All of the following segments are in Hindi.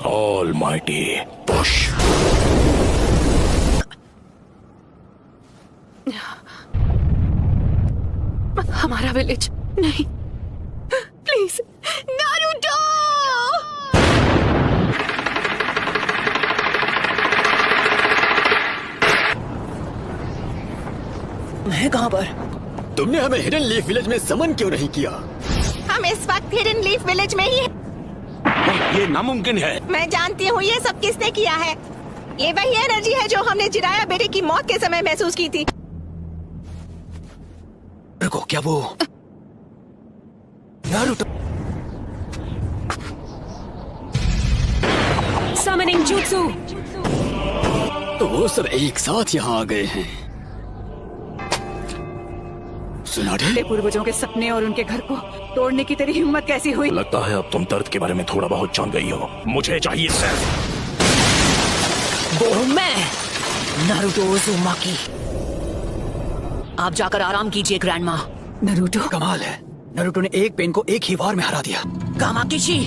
Almighty push. हमारा विलेज नहीं, प्लीज नारुतो। मैं कहाँ पर? तुमने हमें हिडन लीफ विलेज में समन क्यों नहीं किया? हम इस वक्त हिडन लीफ विलेज में ही हैं। ये नामुमकिन है। मैं जानती हूँ ये सब किसने किया है। ये वही एनर्जी है जो हमने जिराया बेटे की मौत के समय महसूस की थी। रुको, क्या वो नारुतो? Summoning jutsu। तो वो सब एक साथ यहाँ आ गए हैं। सुनाडे? पूर्वजों के सपने और उनके घर को तोड़ने की तेरी हिम्मत कैसी हुई? लगता है अब तुम दर्द के बारे में थोड़ा बहुत जान गई हो। मुझे चाहिए सिर्फ वो हूँ मैं, नारुतो उज़ुमाकी। आप जाकर आराम कीजिए ग्रैंडमा। नारुतो, कमाल है, नारुतो ने एक पेन को एक ही वार में हरा दिया। कामाकिची,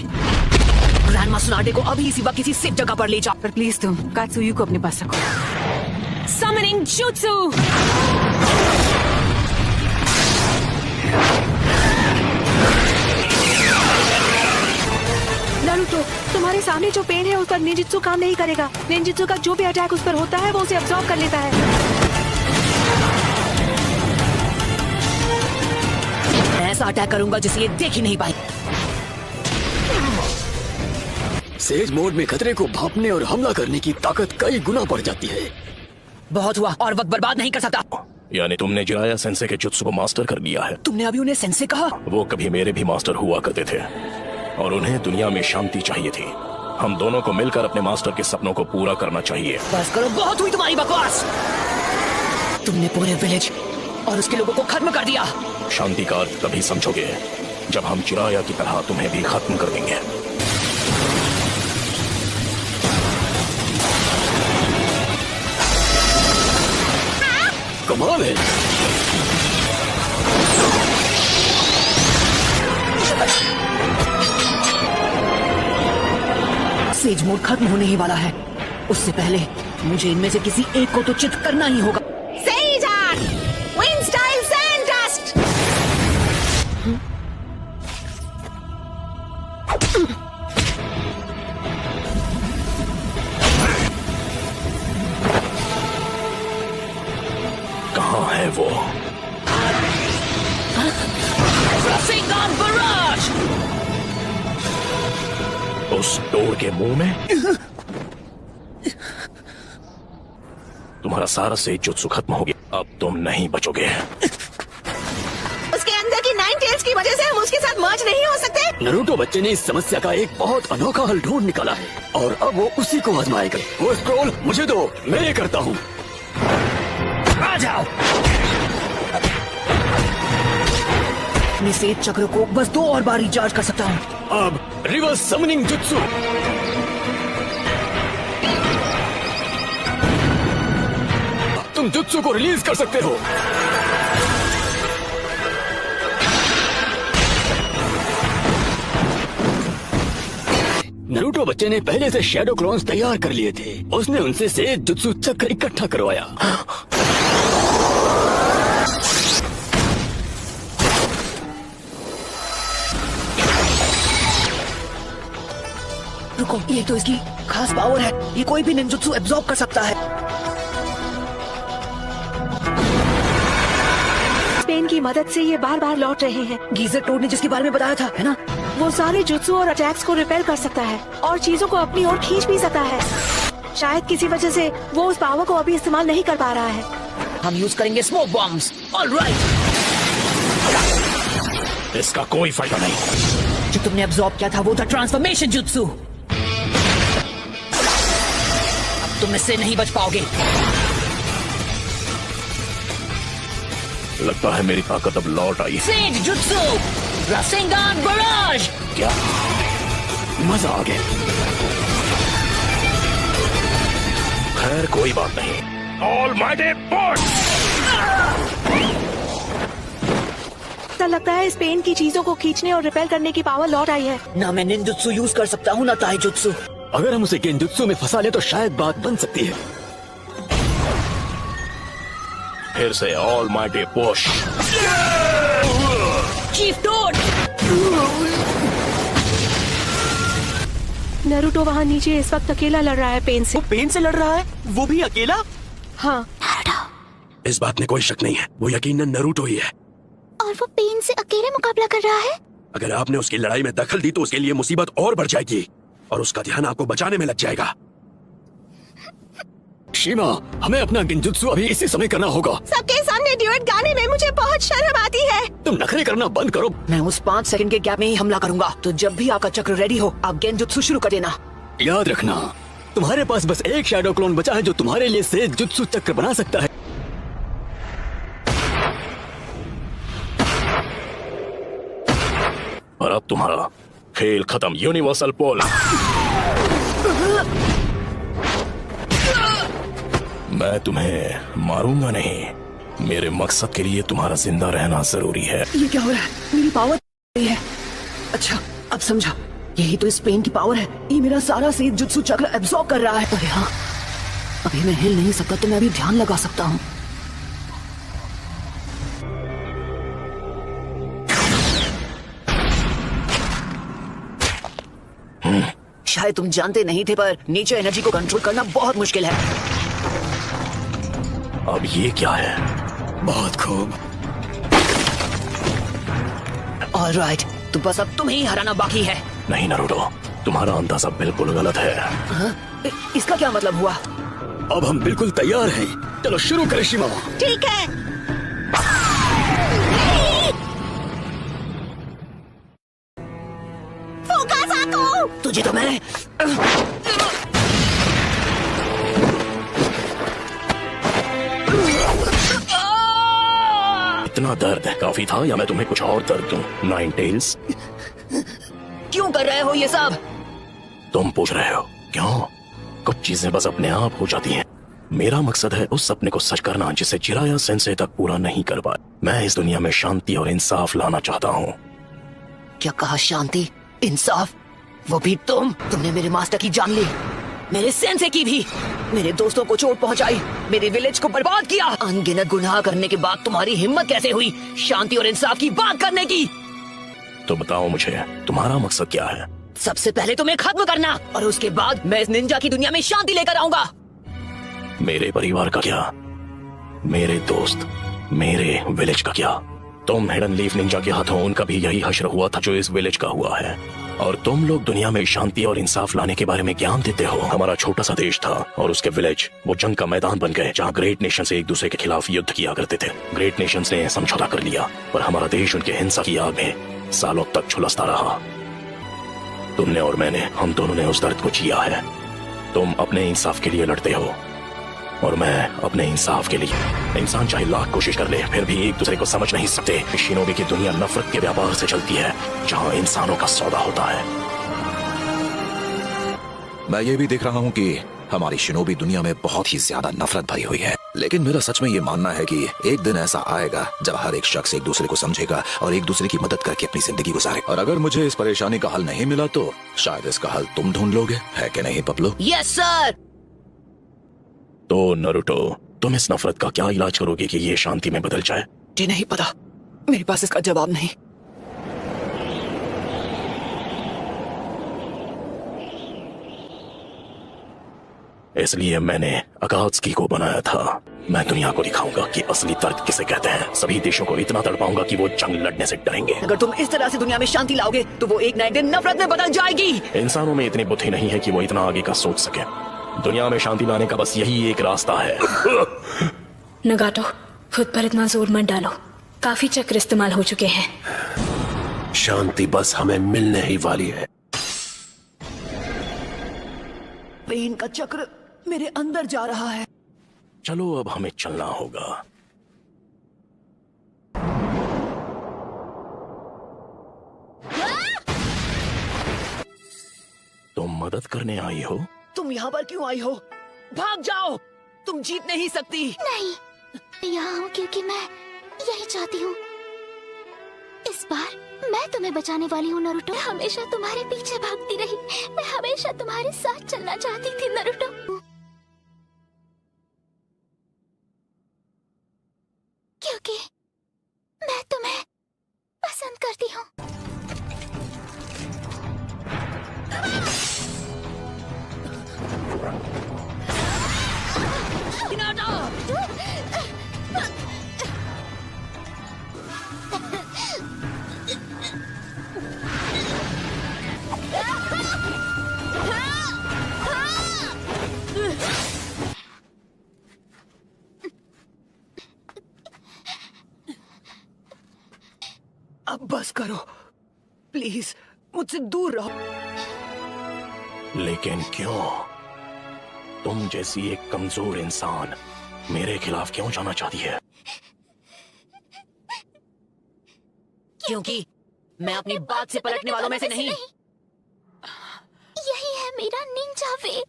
ग्रैंडमा सुनाडे को अभी इसी वक्त किसी सेफ जगह पर ले जाओ। पर प्लीज तुम कात्सुयु को अपने पास रखो। Summoning jutsu। नारुतो, तुम्हारे सामने जो पेन है उस पर निंजित्सु काम नहीं करेगा। निंजित्सु का जो भी अटैक उस पर होता है वो उसे अब्सॉर्ब कर लेता है। ऐसा अटैक करूंगा जिसे ये देख ही नहीं पाए। सेज मोड में खतरे को भांपने और हमला करने की ताकत कई गुना बढ़ जाती है। बहुत हुआ, और वक्त बर्बाद नहीं कर सकता। यानी तुमने जिराया सेंसे के जुत्सु को मास्टर कर लिया है। तुमने अभी उन्हें सेंसे कहा? वो कभी मेरे भी मास्टर हुआ करते थे और उन्हें दुनिया में शांति चाहिए थी। हम दोनों को मिलकर अपने मास्टर के सपनों को पूरा करना चाहिए। बस करो, बहुत हुई तुम्हारी बकवास। तुमने पूरे विलेज और उसके लोगों को खत्म कर दिया। शांति का अर्थ तभी समझोगे जब हम जिराया की तरह तुम्हें भी खत्म कर देंगे। कमाल है। सेज मोड खत्म होने ही वाला है। उससे पहले मुझे इनमें से किसी एक को तो चित करना ही होगा। Says art, wind style sand dust. कहाँ है वो? Rasengan Barrage! उस डोर के मुंह में? तुम्हारा सारा से जुत्सु खत्म हो गया। अब तुम नहीं बचोगे। उसके अंदर की 9 टेल्स की वजह से हम उसके साथ मर्ज नहीं हो सकते। नारुतो बच्चे ने इस समस्या का एक बहुत अनोखा हल ढूंढ निकाला है और अब वो उसी को आजमाएगा। वो स्क्रॉल मुझे दो, मैं ये करता हूँ। आ जाओ। अपने सेज चक्र को बस 2 और बार रिचार्ज कर सकता हूँ। अब रिवर्स समनिंग जुत्सु। तुम जुत्सु को रिलीज कर सकते हो। नारुतो बच्चे ने पहले से शैडो क्लोन्स तैयार कर लिए थे। उसने उनसे सेज जुत्सु चक्र इकट्ठा करवाया। रुको, ये तो इसकी खास पावर है। ये कोई भी निंजुत्सु एब्जॉर्ब कर सकता है। पेन की मदद से ये बार बार लौट रहे हैं। गीजर टोड ने जिसके बारे में बताया था, है ना? वो सारे जुत्सु और अटैक्स को रिपेल कर सकता है और चीजों को अपनी ओर खींच भी सकता है। शायद किसी वजह से वो उस पावर को अभी इस्तेमाल नहीं कर पा रहा है। हम यूज करेंगे स्मोक बॉम्ब्स। ऑलराइट। इसका कोई फायदा नहीं। जो तुमने एब्जॉर्ब किया था वो था ट्रांसफॉर्मेशन जुत्सु। अब तुम इससे नहीं बच पाओगे। लगता है मेरी ताकत अब लौट आई। सेज जुत्सु, रासेंगान बराज। क्या मजा आ गया। खैर कोई बात नहीं। Almighty push. ऐसा लगता है इस पेन की चीजों को खींचने और रिपेल करने की पावर लौट आई है। ना मैं निंजुत्सु यूज कर सकता हूँ ना ताइजुत्सु। अगर हम उसे गेंजुत्सु में फंसा ले तो शायद बात बन सकती है। फिर से almighty push. Chief toad! Naruto वहाँ नीचे इस वक्त अकेला लड़ रहा है पेन से। पेन से लड़ रहा है, वो भी अकेला। हाँ, इस बात में कोई शक नहीं है, वो यकीनन नरूटो ही है। और वो पेन से अकेले मुकाबला कर रहा है। अगर आपने उसकी लड़ाई में दखल दी तो उसके लिए मुसीबत और बढ़ जाएगी और उसका ध्यान आपको बचाने में लग जाएगा। शीमा, हमें अपना गेंजुत्सु अभी इसी समय करना होगा। सबके सामने ड्यूएट गाने में मुझे बहुत शर्म आती है। तुम नखरे करना बंद करो। मैं उस 5 सेकंड के गैप में ही हमला करूंगा, तो जब भी आपका चक्र रेडी हो आप गेंजुत्सु शुरू कर देना। याद रखना, तुम्हारे पास बस एक शैडो क्लोन बचा है जो तुम्हारे लिए सेज जुत्सु चक्र बना सकता है। और अब तुम्हारा खेल खत्म। यूनिवर्सल पोल। मैं तुम्हें मारूंगा नहीं। मेरे मकसद के लिए तुम्हारा जिंदा रहना जरूरी है। ये क्या हो रहा है? मेरी पावर है। अच्छा, अब समझा। यही तो इस पेन की पावर है। ये मेरा सारा सेज जुत्सु चक्र एब्सॉर्ब कर रहा है। अरे हाँ, अभी मैं हिल नहीं सकता तो मैं अभी ध्यान लगा सकता हूँ। शायद तुम जानते नहीं थे, पर नेचर एनर्जी को कंट्रोल करना बहुत मुश्किल है। अब ये क्या है? बहुत खूब। ऑलराइट, तो बस अब तुम्हें ही हराना बाकी है। नहीं नरूटो, तुम्हारा अंदाजा बिल्कुल गलत है। हाँ? इसका क्या मतलब हुआ? अब हम बिल्कुल तैयार हैं। चलो शुरू करें शीमा। ठीक है। फुकासाकु! तुझे तो मैं इतना दर्द काफी था या मैं तुम्हें कुछ और दर्द दूं? नाइन टेल्स, क्यों कर रहे हो ये सब? तुम पूछ रहे हो क्यों? कुछ चीजें बस अपने आप हो जाती हैं। मेरा मकसद है उस सपने को सच करना जिसे जिराया सेंसे तक पूरा नहीं कर पाया। मैं इस दुनिया में शांति और इंसाफ लाना चाहता हूँ। क्या कहा? शांति, इंसाफ? वो भी तुमने मेरे मास्टर की जान ली, मेरे सेंसे की भी, मेरे दोस्तों को चोट पहुंचाई, मेरे विलेज को बर्बाद किया। अनगिनत गुनाह करने के बाद तुम्हारी हिम्मत कैसे हुई शांति और इंसाफ की बात करने की? तो बताओ मुझे, तुम्हारा मकसद क्या है? सबसे पहले तुम्हें खत्म करना, और उसके बाद मैं इस निंजा की दुनिया में शांति लेकर आऊंगा। मेरे परिवार का क्या? मेरे दोस्त, मेरे विलेज का क्या? तुम हिडन लीफ निंजा के हाथों उनका भी यही हश्र हुआ था जो इस विलेज का हुआ है, और तुम लोग दुनिया में शांति और इंसाफ लाने के बारे में ज्ञान देते हो। हमारा छोटा सा देश था और उसके विलेज वो जंग का मैदान बन गए जहाँ ग्रेट नेशन से एक दूसरे के खिलाफ युद्ध किया करते थे। ग्रेट नेशन ने समझौता कर लिया, पर हमारा देश उनके हिंसा की आग में सालों तक झुलसता रहा। तुमने और मैंने, हम दोनों ने उस दर्द को जिया है। तुम अपने इंसाफ के लिए लड़ते हो और मैं अपने इंसाफ के लिए। इंसान चाहे लाख कोशिश कर ले फिर भी एक दूसरे को समझ नहीं सकते। शिनोबी की दुनिया नफरत के व्यापार से चलती है जहाँ इंसानों का सौदा होता है। मैं ये भी देख रहा हूँ कि हमारी शिनोबी दुनिया में बहुत ही ज्यादा नफरत भरी हुई है, लेकिन मेरा सच में ये मानना है कि एक दिन ऐसा आएगा जब हर एक शख्स एक दूसरे को समझेगा और एक दूसरे की मदद करके अपनी जिंदगी गुजारे। और अगर मुझे इस परेशानी का हल नहीं मिला तो शायद इसका हल तुम ढूंढ लोगे, है कि नहीं पपलू? Yes sir. तो नरूटो, तुम इस नफरत का क्या इलाज करोगे कि ये शांति में बदल जाए? जी नहीं पता, मेरे पास इसका जवाब नहीं। इसलिए मैंने अकात्सुकी को बनाया था। मैं दुनिया को दिखाऊंगा कि असली दर्द किसे कहते हैं। सभी देशों को इतना तड़पाऊंगा कि वो जंग लड़ने से डरेंगे। अगर तुम इस तरह से दुनिया में शांति लाओगे तो वो एक ना एक दिन नफरत में बदल जाएगी। इंसानों में इतनी बुद्धि नहीं है कि वो इतना आगे का सोच सके। दुनिया में शांति लाने का बस यही एक रास्ता है। नगाटो, खुद पर इतना जोर मत डालो, काफी चक्र इस्तेमाल हो चुके हैं। शांति बस हमें मिलने ही वाली है। पेन का चक्र मेरे अंदर जा रहा है। चलो अब हमें चलना होगा। तुम मदद करने आई हो? तुम यहाँ पर क्यों आई हो? भाग जाओ, तुम जीत नहीं सकती। नहीं, यहाँ हूँ क्योंकि मैं यही चाहती हूँ। इस बार मैं तुम्हें बचाने वाली हूँ नारुतो। मैं हमेशा तुम्हारे पीछे भागती रही, मैं हमेशा तुम्हारे साथ चलना चाहती थी नारुतो। क्योंकि मैं तुम्हें पसंद करती हूँ। अब बस करो प्लीज, मुझसे दूर रहो। लेकिन क्यों? तुम जैसी एक कमजोर इंसान मेरे खिलाफ क्यों जाना चाहती है? क्योंकि मैं अपनी बात से पलटने वालों में से नहीं। यही है मेरा निंजा वे।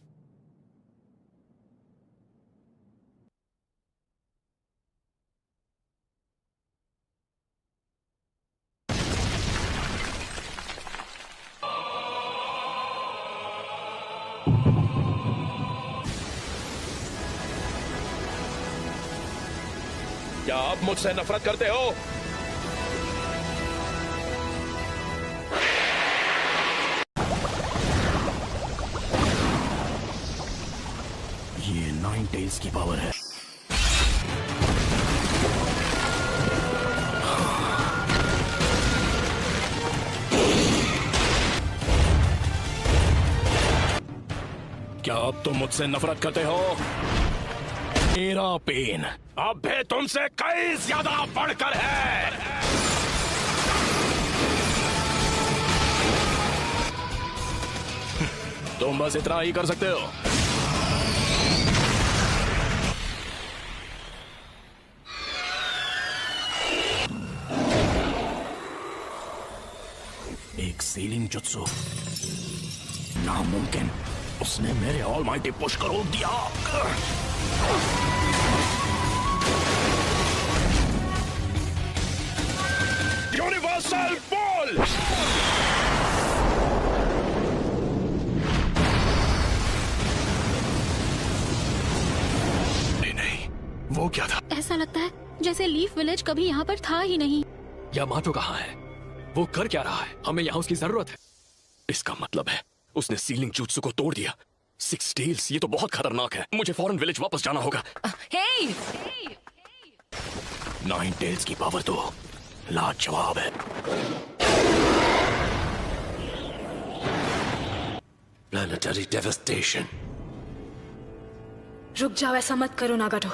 क्या आप मुझसे नफरत करते हो? ये नाइन टेल्स की पावर है। क्या अब तुम मुझसे नफरत करते हो? मेरा पेन अब भी तुमसे कई ज्यादा बढ़कर है। तुम बस इतना ही कर सकते हो। एक सीलिंग जुत्सु, नामुमकिन। उसने मेरे ऑलमाइटी पुश को रोक दिया। Universal ball. नहीं, वो क्या था? ऐसा लगता है जैसे लीफ विलेज कभी यहाँ पर था ही नहीं। यामाटो कहाँ है? वो कर क्या रहा है? हमें यहाँ उसकी जरूरत है। इसका मतलब है उसने सीलिंग जुत्सु को तोड़ दिया। सिक्स टेल्स, ये तो बहुत खतरनाक है। मुझे फौरन विलेज वापस जाना होगा। हे! नाइन टेल्स की पावर तो लाजवाब है। Planetary devastation. रुक जाओ, ऐसा मत करो नागाटो।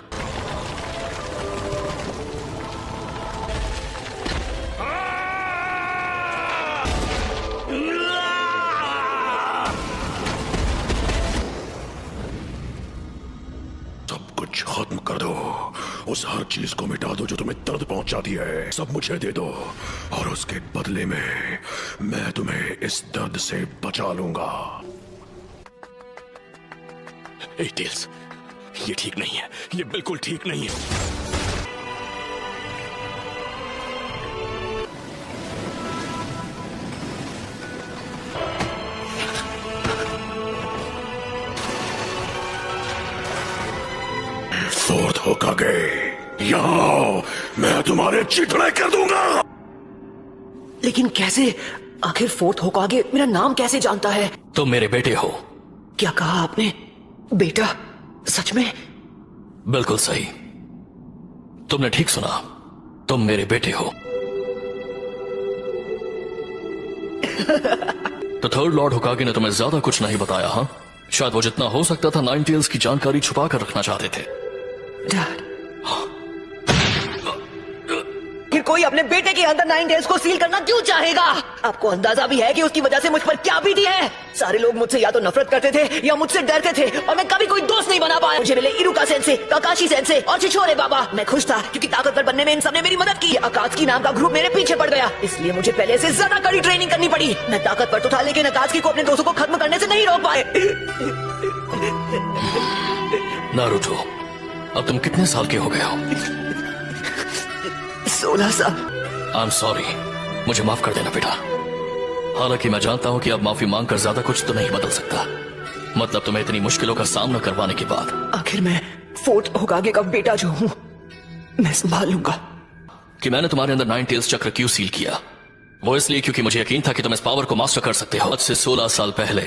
सब कुछ खत्म कर दो। उस हर चीज को मिटा दो जो तुम्हें दर्द पहुंचाती है। सब मुझे दे दो और उसके बदले में मैं तुम्हें इस दर्द से बचा लूंगा। ए टेल्स, ये ठीक नहीं है। ये बिल्कुल ठीक नहीं है। फोर्थ होकागे, यहाँ आओ, मैं तुम्हारे चिथड़े कर दूंगा। लेकिन कैसे? आखिर फोर्थ होकागे मेरा नाम कैसे जानता है? तुम मेरे बेटे हो। क्या कहा आपने? बेटा? सच में? बिल्कुल सही, तुमने ठीक सुना। तुम मेरे बेटे हो। तो थर्ड लॉर्ड होकागे ने तुम्हें ज्यादा कुछ नहीं बताया? हाँ, शायद वो जितना हो सकता था नाइन टेल्स की जानकारी छुपा कर रखना चाहते थे। डैड, फिर कोई अपने बेटे के अंदर नाइन टेल्स को सील करना क्यों चाहेगा? आपको अंदाजा भी है कि उसकी वजह से मुझ पर क्या बीती है? सारे लोग मुझसे या तो नफरत करते थे या मुझसे डरते थे और मैं कभी कोई दोस्त नहीं बना पाया। मुझे मिले इरुका सेंसे, काकाशी सेंसे और छिछोरे बाबा। मैं खुश था क्योंकि ताकतवर बनने में इन सबने मेरी मदद की। अकात्सुकी नाम का ग्रुप मेरे पीछे पड़ गया, इसलिए मुझे पहले से ज्यादा कड़ी ट्रेनिंग करनी पड़ी। मैं ताकतवर तो था लेकिन अकात्सुकी को अपने दोस्तों को खत्म करने से नहीं रोक पाए। नारुतो, अब तुम कितने साल के हो गए हो? 16 साल। आई एम सॉरी, मुझे माफ कर देना बेटा। हालांकि मैं जानता हूं कि अब माफी मांगकर ज्यादा कुछ तो नहीं बदल सकता। मतलब तुम्हें इतनी मुश्किलों का सामना करवाने के बाद आखिर मैं फोर्ट होकागे का बेटा जो हूँ, मैं संभाल लूंगा। कि मैंने तुम्हारे अंदर 9 टेल्स चक्र क्यों सील किया, वो इसलिए क्योंकि मुझे यकीन था कि तुम इस पावर को मास्टर कर सकते हो। आज से 16 साल पहले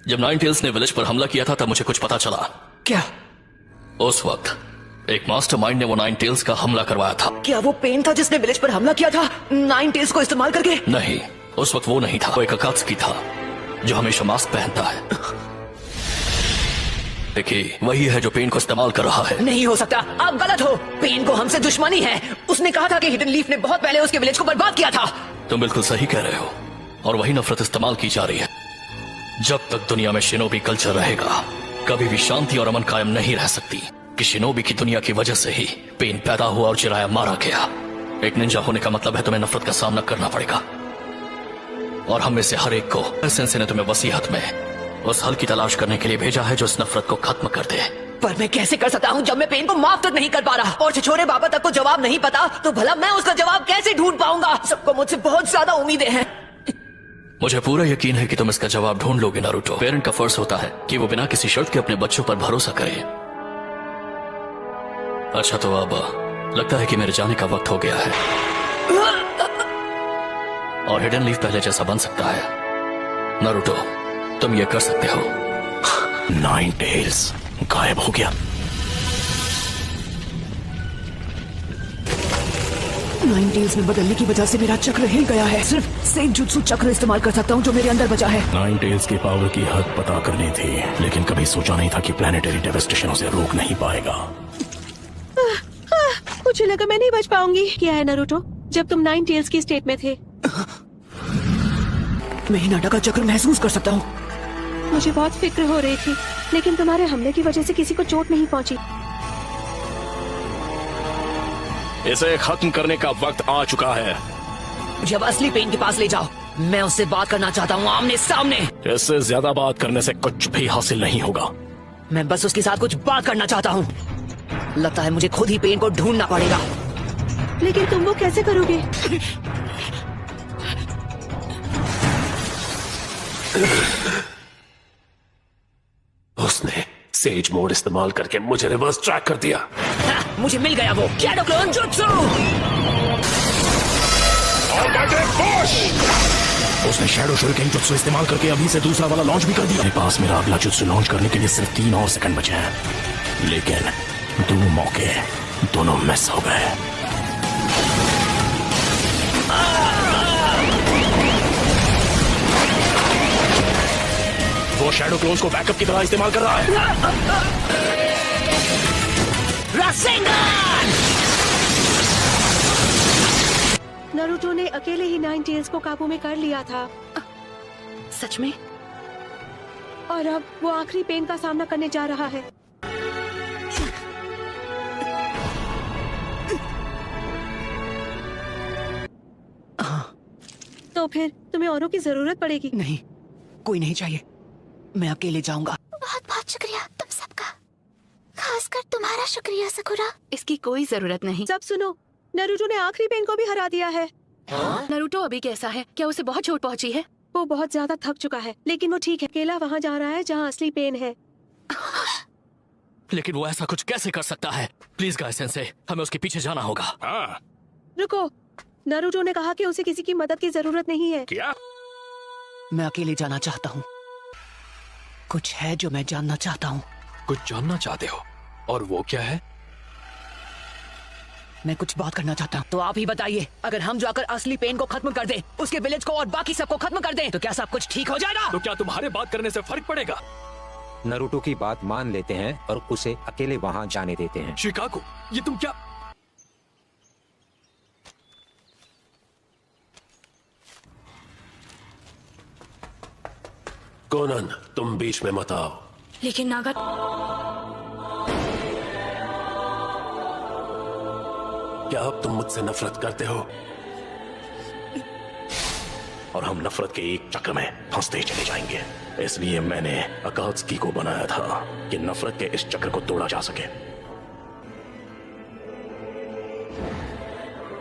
जब 9 टेल्स ने विलेज पर हमला किया था, तब मुझे कुछ पता चला। क्या? उस वक्त एक मास्टरमाइंड ने वो 9 टेल्स का हमला करवाया था। क्या वो पेन था जिसने विलेज पर हमला किया था 9 टेल्स को इस्तेमाल करके? नहीं, उस वक्त वो नहीं था। वो एक अकात्सुकी था जो हमेशा मास्क पहनता है। देखिए, वही है जो पेन को इस्तेमाल कर रहा है। नहीं हो सकता, आप गलत हो। पेन को हमसे दुश्मनी है। उसने कहा था कि हिडन लीफ ने बहुत पहले उसके विलेज को बर्बाद किया था। तुम बिल्कुल सही कह रहे हो, और वही नफरत इस्तेमाल की जा रही है। जब तक दुनिया में शिनोबी कल्चर रहेगा, कभी भी शांति और अमन कायम नहीं रह सकती। कि शिनोबी की दुनिया की वजह से ही पेन पैदा हुआ और जिराया मारा गया। एक निंजा होने का मतलब है तुम्हें नफरत का सामना करना पड़ेगा, और हम में से हर एक को सेंसे ने तुम्हें वसीयत में उस हल की तलाश करने के लिए भेजा है जो इस नफरत को खत्म कर दे। पर मैं कैसे कर सकता हूँ जब मैं पेन को माफ तक नहीं कर पा रहा, और छिछोरे बाबा तक को जवाब नहीं पता, तो भला मैं उसका जवाब कैसे ढूंढ पाऊंगा? सबको मुझसे बहुत ज्यादा उम्मीदें हैं। मुझे पूरा यकीन है कि तुम इसका जवाब ढूंढ लोगे नारुतो। पेरेंट का फर्ज होता है कि वो बिना किसी शर्त के अपने बच्चों पर भरोसा करे। अच्छा, तो अब लगता है कि मेरे जाने का वक्त हो गया है, और हिडन लीफ पहले जैसा बन सकता है। नारुतो, तुम ये कर सकते हो। 9 टेल्स गायब हो गया। 9 टेल्स में बदलने की वजह से मेरा चक्र हिल गया है। सिर्फ सेंजुत्सु चक्र इस्तेमाल कर सकता हूँ जो मेरे अंदर बचा है। 9 टेल्स की पावर की हद पता करनी थी, लेकिन कभी सोचा नहीं था कि प्लेनेटरी डेवास्टेशन उसे रोक नहीं पाएगा। मुझे लगा मैं नहीं बच पाऊंगी। क्या है नारुतो, जब तुम 9 टेल्स की स्टेट में थे, मैं हिनाटा का चक्र महसूस कर सकता हूँ। मुझे बहुत फिक्र हो रही थी, लेकिन तुम्हारे हमले की वजह से किसी को चोट नहीं पहुंची। इसे खत्म करने का वक्त आ चुका है। जब असली पेन के पास ले जाओ, मैं उससे बात करना चाहता हूँ आमने सामने। इससे ज्यादा बात करने से कुछ भी हासिल नहीं होगा। मैं बस उसके साथ कुछ बात करना चाहता हूँ। लगता है मुझे खुद ही पेन को ढूंढना पड़ेगा। लेकिन तुम वो कैसे करोगे? उसने सेज मोड इस्तेमाल करके मुझे रिवर्स ट्रैक कर दिया। मुझे मिल गया वो शैडो क्लोन जुत्सु। उसने शैडो शुरिकेन जुत्सु इस्तेमाल करके अभी से दूसरा वाला लॉन्च भी कर दिया। मेरे पास मेरा अगला जुत्सु लॉन्च करने के लिए सिर्फ 3 और सेकंड बचे हैं, लेकिन 2 मौके दोनों मिस हो गए। वो शैडो क्लोन्स को बैकअप की तरह इस्तेमाल कर रहा है। नारुतो ने अकेले ही 9 टेल्स को काबू में कर लिया था। सच में? और अब वो आखिरी पेन का सामना करने जा रहा है। तो फिर तुम्हें औरों की जरूरत पड़ेगी। नहीं, कोई नहीं चाहिए, मैं अकेले जाऊंगा। बहुत बहुत शुक्रिया तुम सबका, खासकर तुम्हारा शुक्रिया सकुरा। इसकी कोई जरूरत नहीं। सब सुनो, नारुतो ने आखिरी पेन को भी हरा दिया है। नारुतो अभी कैसा है? क्या उसे बहुत चोट पहुंची है? वो बहुत ज्यादा थक चुका है, लेकिन वो ठीक है। अकेला वहाँ जा रहा है जहाँ असली पेन है। लेकिन वो ऐसा कुछ कैसे कर सकता है? प्लीज गाय सेंसे, हमें उसके पीछे जाना होगा। हाँ। रुको, नारुतो ने कहा कि उसे किसी की मदद की जरूरत नहीं है। क्या? मैं अकेले जाना चाहता हूँ। कुछ है जो मैं जानना चाहता हूँ। कुछ जानना चाहते हो? और वो क्या है? मैं कुछ बात करना चाहता हूँ। तो आप ही बताइए, अगर हम जाकर असली पेन को खत्म कर दें, उसके विलेज को और बाकी सबको खत्म कर दें, तो क्या सब कुछ ठीक हो जाएगा? तो क्या तुम्हारे बात करने से फर्क पड़ेगा? नारुतो की बात मान लेते हैं और उसे अकेले वहाँ जाने देते हैं। शिकागो, ये तुम क्या? कोनन, तुम बीच में मत आओ। लेकिन नागा, क्या अब तुम मुझसे नफरत करते हो? और हम नफरत के एक चक्र में फंसते चले जाएंगे। इसलिए मैंने अकात्सुकी को बनाया था कि नफरत के इस चक्र को तोड़ा जा सके।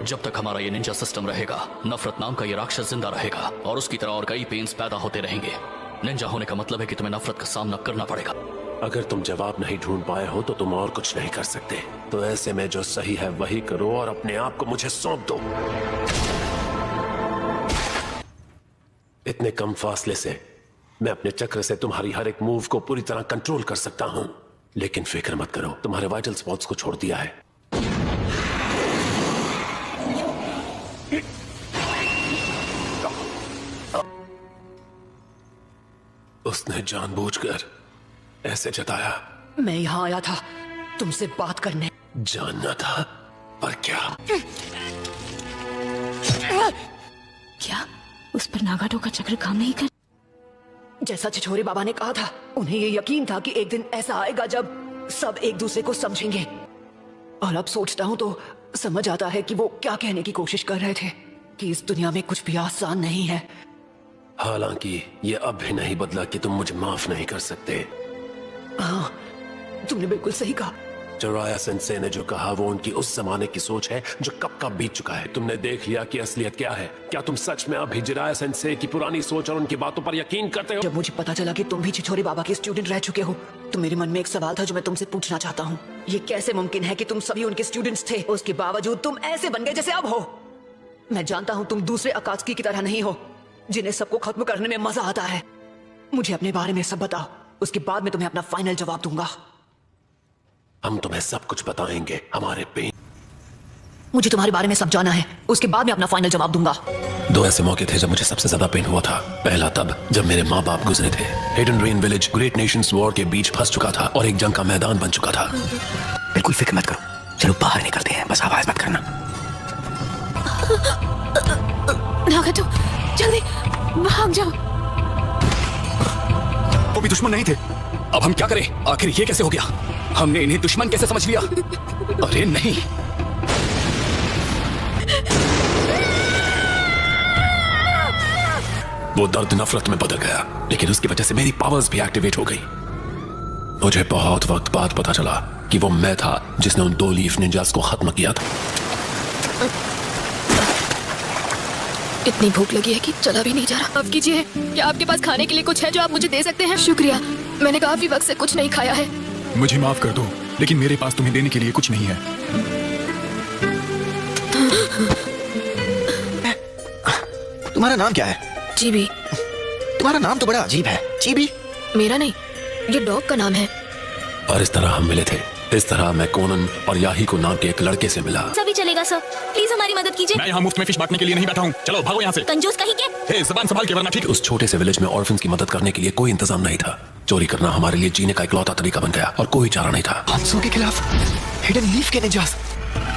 जब तक हमारा ये निंजा सिस्टम रहेगा, नफरत नाम का ये राक्षस जिंदा रहेगा और उसकी तरह और कई पेन्स पैदा होते रहेंगे। निंजा होने का मतलब है कि तुम्हें नफरत का सामना करना पड़ेगा। अगर तुम जवाब नहीं ढूंढ पाए हो तो तुम और कुछ नहीं कर सकते। तो ऐसे में जो सही है वही करो और अपने आप को मुझे सौंप दो। इतने कम फासले से मैं अपने चक्र से तुम्हारी हर एक मूव को पूरी तरह कंट्रोल कर सकता हूं। लेकिन फिक्र मत करो, तुम्हारे वाइटल स्पॉट्स को छोड़ दिया है। उसने जानबूझकर ऐसे जताया। मैं यहाँ आया था तुमसे बात करने। जानना था, पर क्या? क्या उस पर नागाटो का चक्र काम नहीं कर? जैसा छिछोरे बाबा ने कहा था, उन्हें ये यकीन था कि एक दिन ऐसा आएगा जब सब एक दूसरे को समझेंगे। और अब सोचता हूँ तो समझ आता है कि वो क्या कहने की कोशिश कर रहे थे, कि इस दुनिया में कुछ भी आसान नहीं है। हालांकि ये अब भी नहीं बदला कि तुम मुझे माफ नहीं कर सकते। हाँ, तुमने बिल्कुल सही कहा। जिराया सेंसे ने जो कहा वो उनकी उस जमाने की सोच है जो कब का बीत चुका है। तुमने देख लिया कि असलियत क्या है। क्या तुम सच में अभी जिराया सेंसे की पुरानी सोच और उनकी बातों पर यकीन करते हो? जब मुझे पता चला कि तुम भी छिछोरे बाबा के स्टूडेंट रह चुके हो, तो मेरे मन में एक सवाल था जो मैं तुमसे पूछना चाहता हूँ। ये कैसे मुमकिन है कि तुम सभी उनके स्टूडेंट्स थे, उसके बावजूद तुम ऐसे बन गए जैसे अब हो? मैं जानता हूँ तुम दूसरे अकात्सुकी की तरह नहीं हो, जिन्हें सबको खत्म करने में मजा आता है। मुझे अपने बारे में सब बताओ, उसके बाद मैं तुम्हें अपना फाइनल जवाब दूंगा। हम तुम्हें सब कुछ बताएंगे, हमारे पेन। मुझे तुम्हारे बारे में सब जाना है, उसके बाद मैं अपना फाइनल जवाब दूंगा। दो ऐसे मौके थे जब मुझे सबसे ज्यादा पेन हुआ था। पहला तब जब मेरे माँ बाप गुजरे थे। Hidden rain village great Nations war के बीच फंस चुका था और एक जंग का मैदान बन चुका था। बिल्कुल फिक्र मत करो, चलो बाहर निकलते हैं, बस आवाज मत करना। नागाटो जल्दी भाग जाओ। वो भी दुश्मन नहीं थे। अब हम क्या करें? आखिर ये कैसे हो गया? हमने इन्हें दुश्मन कैसे समझ लिया? अरे नहीं, वो दर्द नफरत में बदल गया, लेकिन उसकी वजह से मेरी पावर्स भी एक्टिवेट हो गई। मुझे बहुत वक्त बाद पता चला कि वो मैं था जिसने उन 2 लीफ निंजास को खत्म किया था। इतनी भूख लगी है कि चला भी नहीं जा रहा। अब कीजिए, क्या आपके पास खाने के लिए कुछ है जो आप मुझे दे सकते हैं? शुक्रिया, मैंने काफी वक्त से कुछ नहीं खाया है। मुझे माफ कर दो, लेकिन मेरे पास तुम्हें देने के लिए कुछ नहीं है। तुम्हारा नाम क्या है? चीबी। तुम्हारा नाम तो बड़ा अजीब है। चीबी? मेरा नहीं, ये डॉग का नाम है। और इस तरह हम मिले थे। इस तरह मैं कोनन और याही को नाम के एक लड़के से मिला। सभी चलेगा सर, प्लीज हमारी मदद कीजिए। मैं यहाँ मुफ्त में फिश बांटने के लिए नहीं बैठा हूँ। चलो भागो यहाँ से। कंजूस कहीं के। हे, ज़बान संभाल के, वरना ठीक। उस छोटे से विलेज में ऑर्फन्स की मदद करने के लिए कोई इंतजाम नहीं था। चोरी करना हमारे लिए जीने का इकलौता तरीका बन गया और कोई चारा नहीं था। हांसो के खिलाफ हिडन लीफ के निंजास।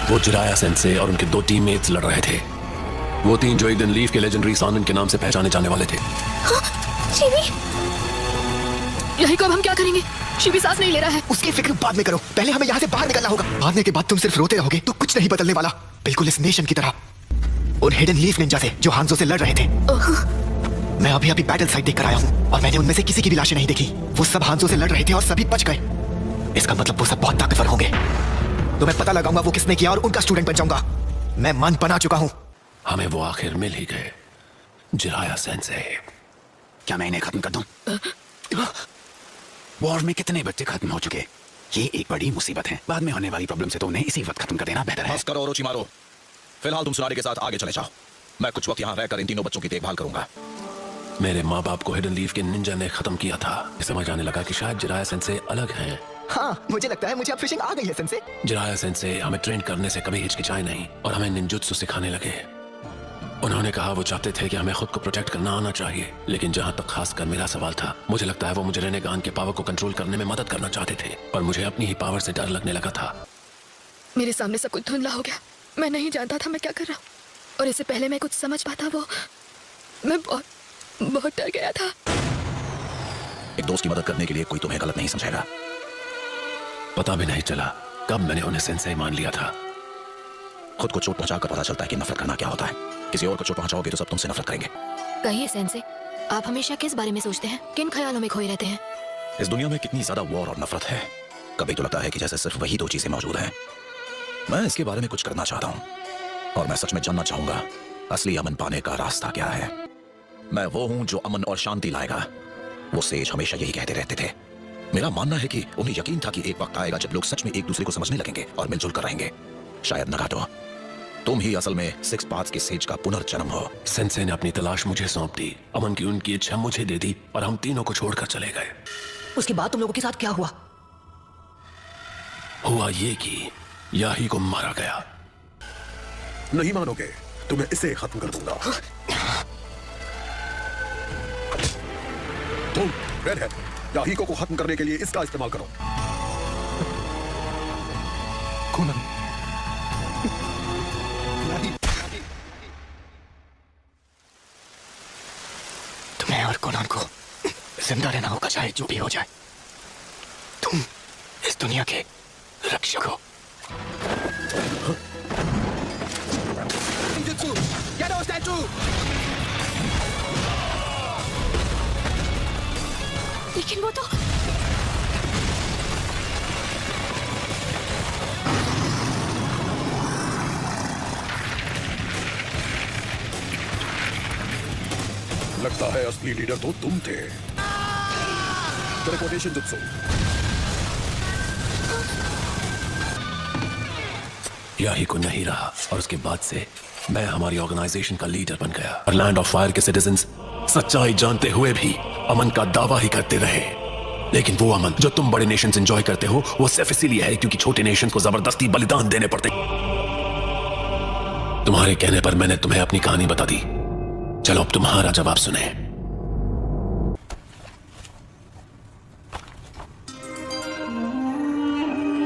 वो जिराया सेंसे और उनके 2 टीममेट्स लड़ रहे थे। वो 3 जो एक दिन लीफ के लेजेंडरी सानन के नाम से पहचाने जाने वाले थे। यही को अब हम क्या करेंगे? शिबी सांस नहीं ले रहा है। उसकी फिक्र बाद में करो, पहले हमें यहाँ से बाहर निकलना होगा। भागने के बाद तुम सिर्फ रोते रहोगे तो कुछ नहीं बदलने वाला। बिल्कुल इस नेशन की तरह उन हिडन लीफ निंजा से जो हांसो से लड़ रहे थे। मैं अभी बैटल साइट देख कर आया हूँ और मैंने उनमें से किसी की भी लाशें नहीं देखी। वो सब हांसो से लड़ रहे थे और सभी बच गए। इसका मतलब वो सब बहुत ताकतवर होंगे। तो मैं पता लगाऊंगा वो किसने किया और उनका स्टूडेंट बन जाऊंगा। मैं मन बना चुका हूँ। हमें वो आखिर मिल ही गए, जिराया सेंसे। क्या मैं इन्हें खत्म कर दूं? वॉर में कितने बच्चे खत्म हो चुके। ये एक बड़ी मुसीबत है। बाद में होने वाली प्रॉब्लम से तो उन्हें इसी वक्त खत्म कर देना बेहतर है। बस करो ओरोचिमारो, फिलहाल तुम सुनारे के साथ आगे चले जाओ। मैं कुछ वक्त यहाँ रहकर इन तीनों बच्चों की देखभाल करूंगा। मेरे माँ बाप को हिडन लीफ के निंजा ने खत्म किया था। समझ आने लगा कि शायद जिराया सेंसे अलग हैं। हाँ, मुझे लगता है मुझे अब फिशिंग आ गई है सेंसे। जिराया सेंसे हमें ट्रेन करने से कभी हिचकिचाए नहीं और हमें निंजुत्सु सिखाने लगे। उन्होंने कहा वो चाहते थे कि हमें खुद को प्रोटेक्ट करना आना चाहिए, लेकिन जहाँ तक खासकर मेरा सवाल था, मुझे लगता है वो मुझे रेनेगान के पावर को कंट्रोल करने में मदद करना चाहते थे, पर मुझे अपनी ही पावर से डर लगने लगा था। मेरे सामने सब कुछ धुंधला हो गया। मैं नहीं जानता था मैं क्या कर रहा हूँ, और इससे पहले मैं कुछ समझ पाता वो मैं बहुत डर गया था। एक दोस्त की मदद करने के लिए कोई तुम्हें गलत नहीं समझेगा। पता भी नहीं चला कब मैंने उन्हें सेंसे मान लिया था। खुद को चोट पहुंचाकर पता चलता है कि नफरत करना क्या होता है। किसी और को चोट पहुंचाओगे तो सब तुमसे नफरत करेंगे। कहिए सेंसे, आप हमेशा किस बारे में सोचते हैं? किन ख्यालों में खोए रहते हैं? इस दुनिया में कितनी ज्यादा वॉर और नफरत है। कभी तो लगता है कि जैसे सिर्फ वही 2 चीजें मौजूद हैं। मैं इसके बारे में कुछ करना चाहता हूँ। और मैं सच में जानना चाहूंगा असली अमन पाने का रास्ता क्या है। मैं वो हूं जो अमन और शांति लाएगा। वो सेज हमेशा यही कहते रहते थे। मेरा मानना है कि उन्हें यकीन था कि एक वक्त आएगा जब लोग सच में एक दूसरे को समझने लगेंगे और मिलजुल कर रहेंगे। शायद नगाटो, तुम ही असल में सिक्स पाथ्स के सेज का पुनर्जन्म हो। सेंसे ने अपनी तलाश मुझे सौंप दी, अमन की उनकी इच्छा मुझे दे दी और हम तीनों को छोड़कर चले गए। उसके बाद तुम लोगों के साथ क्या हुआ? हुआ ये कि याही को मारा गया। नहीं मानोगे तो मैं इसे खत्म कर दूंगा। तुम रेडहेड, याहीको को खत्म करने के लिए इसका इस्तेमाल करो। कोनन, तुम्हें और कोनान को जिंदा रहना होगा, चाहे जो भी हो जाए। तुम इस दुनिया के रक्षक हो। लेकिन वो तो लगता है असली लीडर तो तुम थे। Teleportation jutsu. याही को नहीं रहा और उसके बाद से मैं हमारी ऑर्गेनाइजेशन का लीडर बन गया और लैंड ऑफ फायर के सिटीजन्स सच्चाई जानते हुए भी अमन का दावा ही करते रहे। लेकिन वो अमन जो तुम बड़े नेशंस एंजॉय करते हो वो सिर्फ इसीलिए है क्योंकि छोटे नेशंस को जबरदस्ती बलिदान देने पड़ते। तुम्हारे कहने पर मैंने तुम्हें अपनी कहानी बता दी। चलो अब तुम्हारा जवाब सुने।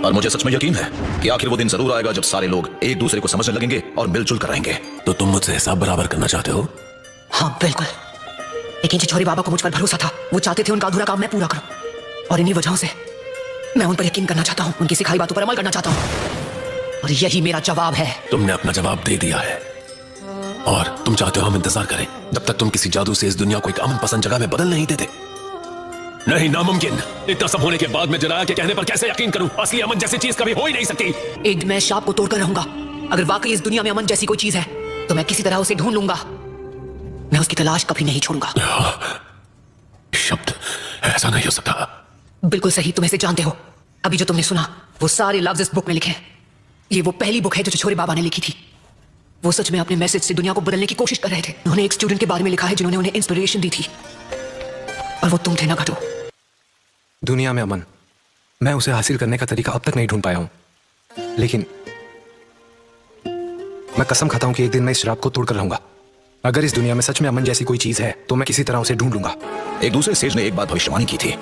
और मुझे सच में यकीन है कि आखिर वो दिन जरूर आएगा जब सारे लोग एक दूसरे को समझने लगेंगे और मिलजुल कर रहेंगे। तो तुम मुझसे हिसाब बराबर करना चाहते हो? हाँ बिल्कुल, लेकिन चिचोरी बाबा को मुझ पर भरोसा था। वो चाहते थे उनका अधूरा काम मैं पूरा करूं और इन्हीं वजहों से मैं उन पर यकीन करना चाहता हूं, उनकी सिखाई बातों पर अमल करना चाहता हूं और यही मेरा जवाब है। तुमने अपना जवाब दे दिया है और तुम चाहते हो हम इंतजार करें जब तक तुम किसी जादू से इस दुनिया को एक अमन पसंद जगह में बदल नहीं देते। नहीं, नामुमकिन। इतना सब होने के बाद मैं जराया के कहने पर कैसे यकीन करूं? असली अमन जैसी चीज कभी हो ही नहीं सकती। एक दिन मैं शाप को तोड़कर रहूंगा। अगर वाकई इस दुनिया में अमन जैसी कोई चीज है तो मैं किसी तरह उसे ढूंढ लूंगा। मैं उसकी तलाश कभी नहीं छोड़ूंगा। शब्द ऐसा नहीं हो सकता। बिल्कुल सही, तुम इसे जानते हो। अभी जो तुमने सुना वो सारे लफ्ज इस बुक में लिखे हैं। ये वो पहली बुक है जो चिचोरी बाबा ने लिखी थी। वो सच में अपने मैसेज से दुनिया को बदलने की कोशिश कर रहे थे। उन्होंने एक स्टूडेंट के बारे में लिखा है जिन्होंने उन्हें इंस्पिरेशन दी थी और वो तुम थे नगाटो। दुनिया में अमन, मैं उसे हासिल करने का तरीका अब तक नहीं ढूंढ पाया हूं, लेकिन मैं कसम खाता हूं कि एक दिन मैं इस शराब को तोड़कर रहूंगा। अगर इस दुनिया में सच में अमन जैसी कोई चीज है तो मैं किसी तरह उसे ढूंढ लूंगा। एक दूसरे सेज ने एक बात भविष्यवाणी की थी।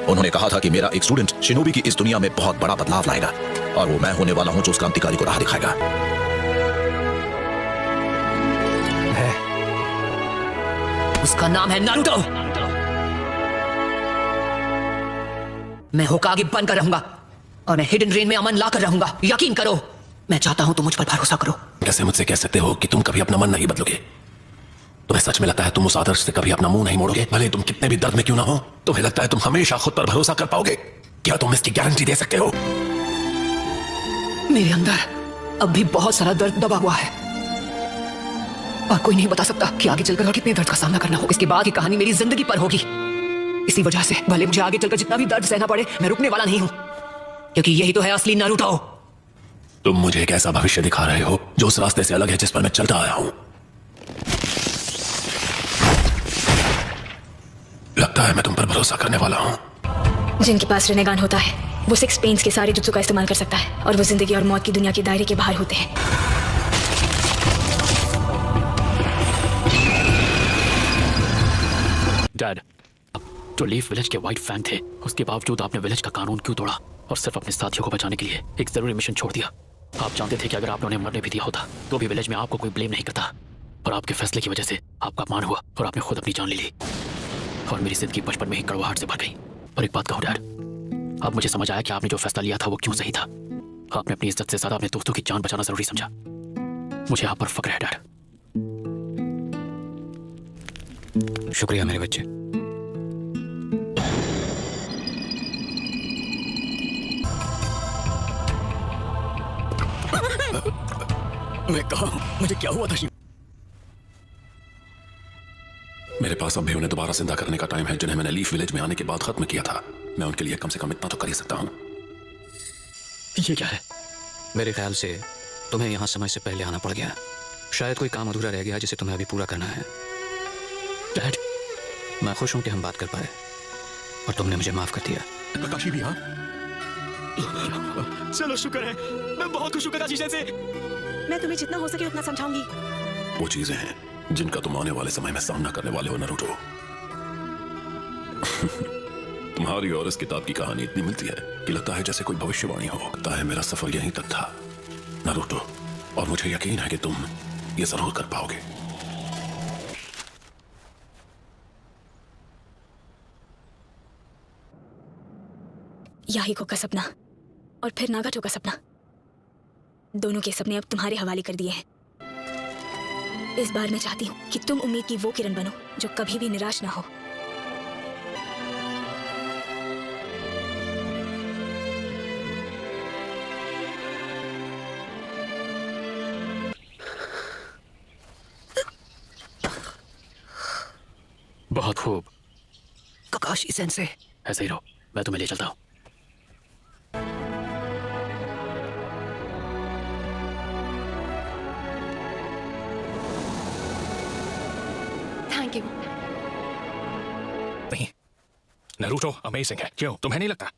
उन्होंने कहा था कि मेरा एक स्टूडेंट शिनोबी की इस दुनिया में बहुत बड़ा बदलाव लाएगा और वो मैं होने वाला हूं जो उस क्रांतिकारी को राह दिखाएगा। उसका नाम है नारुतो। मैं होकागे बनकर रहूंगा और मैं हिडन रेन में अमन लाकर रहूंगा। यकीन करो, मैं चाहता हूं तुम मुझ पर भरोसा करो। कैसे मुझसे कह सकते हो कि तुम कभी अपना मन नहीं बदलोगे? तुम्हें सच में लगता है तुम उस आदर्श से कभी अपना मुंह नहीं मोड़ोगे? भले तुम कितने भी दर्द में क्यों ना हो, तुम्हें लगता है तुम हमेशा खुद पर भरोसा कर पाओगे? क्या तुम इसकी गारंटी दे सकते हो? मेरे अंदर अब भी बहुत सारा दर्द दबा हुआ है और कोई नहीं बता सकता कि आगे चलकर और कितने दर्द का सामना करना हो। इसके बाद की कहानी मेरी जिंदगी पर होगी। इसी वजह से भले मुझे आगे चलकर जितना भी दर्द सहना पड़े, मैं रुकने वाला नहीं हूं, क्योंकि यही तो है असली नारुतो। तुम मुझे एक ऐसा भविष्य दिखा रहे हो जो उस रास्ते से अलग है जिस पर मैं चलता आया हूं। लगता है मैं तुम पर भरोसा करने वाला हूं। जिनके पास रेनेगान होता है वो सिक्स पेन्स के सारे जुत्सु का इस्तेमाल कर सकता है और वो जिंदगी और मौत की दुनिया के दायरे के बाहर होते हैं। डैड, तो लीफ विलेज के व्हाइट फैंग थे, उसके बावजूद आपने विलेज का कानून क्यों तोड़ा और सिर्फ अपने साथियों को बचाने के लिए एक जरूरी मिशन छोड़ दिया? आप जानते थे कि अगर आपने उन्हें मरने भी दिया होता तो भी विलेज में आपको कोई ब्लेम नहीं करता, और आपके फैसले की वजह से आपका अपमान हुआ और आपने खुद अपनी जान ले ली और मेरी जिंदगी बचपन में ही कड़वाहट से भर गई। और एक बात कहूं डैड, अब मुझे समझ आया कि आपने जो फैसला लिया था वो क्यों सही था। आपने अपनी इज्जत से ज्यादा अपने दोस्तों की जान बचाना जरूरी समझा। मुझे आप पर फक्र है डैड। शुक्रिया मेरे बच्चे। मैं कहा मुझे क्या हुआ था? मेरे पास अब भी उन्हें दोबारा जिंदा करने का टाइम है जिन्हें मैंने लीफ विलेज में आने के बाद खत्म किया था। मैं उनके लिए कम से कम इतना तो कर ही सकता हूँ। ये क्या है? मेरे ख्याल से तुम्हें यहाँ समय से पहले आना पड़ गया। शायद कोई काम अधूरा रह गया जिसे तुम्हें अभी पूरा करना है। डैड, मैं खुश हूँ कि हम बात कर पाए और तुमने मुझे माफ कर दिया। ककाशी भी हाँ? चलो शुक्र है, मैं बहुत खुश हूँ ककाशी से। मैं तुम्हें जितना हो सके उतना समझाऊंगी। वो चीजें हैं जिनका तुम आने वाले समय में सामना करने वाले हो नारुतो। तुम्हारी और इस किताब की कहानी इतनी मिलती है कि लगता है जैसे कोई भविष्यवाणी हो। लगता है मेरा सफर यहीं तक था नारुतो, और मुझे यकीन है कि तुम ये जरूर कर पाओगे। याहिको का सपना और फिर नागाटो का सपना, दोनों के सपने अब तुम्हारे हवाले कर दिए हैं। इस बार मैं चाहती हूँ कि तुम उम्मीद की वो किरण बनो जो कभी भी निराश ना हो। बहुत खूब। ककाशी सेंसे, ऐसे ही रहो, मैं तुम्हें ले चलता हूँ। Thank you. नहीं, नारुतो अमेजिंग है। क्यों, तुम्हें नहीं लगता?